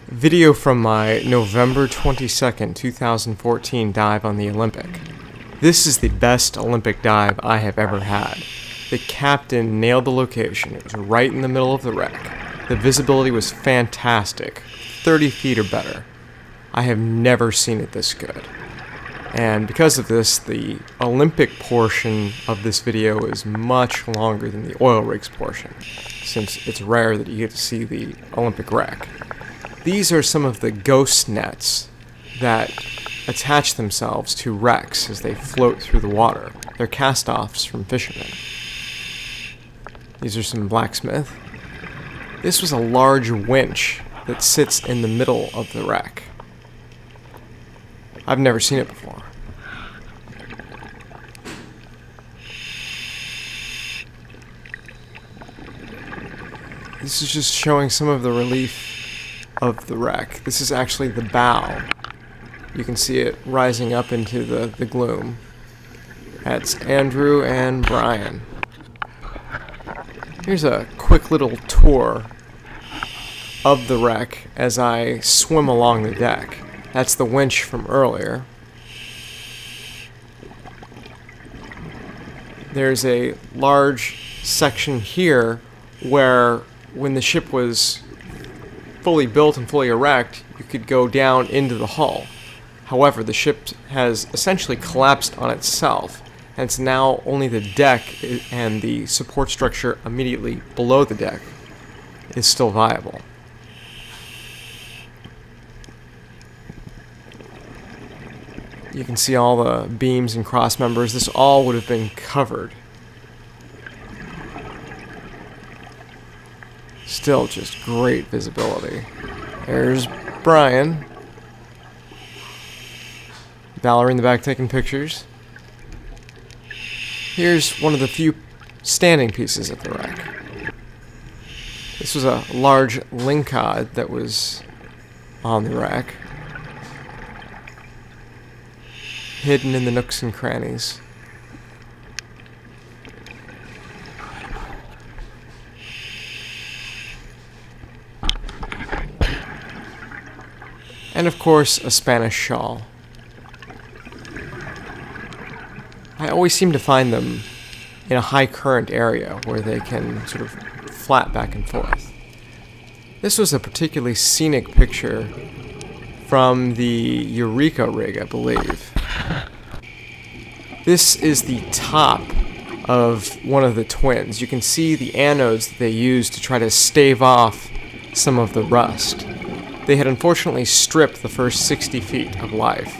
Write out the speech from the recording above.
Video from my November 22nd, 2014 dive on the Olympic. This is the best Olympic dive I have ever had. The captain nailed the location. It was right in the middle of the wreck. The visibility was fantastic, 30 feet or better. I have never seen it this good. And because of this, the Olympic portion of this video is much longer than the oil rigs portion, since it's rare that you get to see the Olympic wreck. These are some of the ghost nets that attach themselves to wrecks as they float through the water. They're cast-offs from fishermen. These are some blacksmith. This was a large winch that sits in the middle of the wreck. I've never seen it before. This is just showing some of the relief of the wreck. This is actually the bow. You can see it rising up into the gloom. That's Andrew and Brian. Here's a quick little tour of the wreck as I swim along the deck. That's the winch from earlier. There's a large section here where when the ship was fully built and fully erect, you could go down into the hull. However, the ship has essentially collapsed on itself, and it's now only the deck and the support structure immediately below the deck is still viable. You can see all the beams and cross members. This all would have been covered. Still just great visibility. There's Brian. Valerie in the back taking pictures. Here's one of the few standing pieces of the wreck. This was a large lingcod that was on the wreck, hidden in the nooks and crannies. And of course, a Spanish shawl. I always seem to find them in a high current area where they can sort of flap back and forth. This was a particularly scenic picture from the Eureka rig, I believe. This is the top of one of the twins. You can see the anodes that they used to try to stave off some of the rust. They had unfortunately stripped the first 60 feet of life.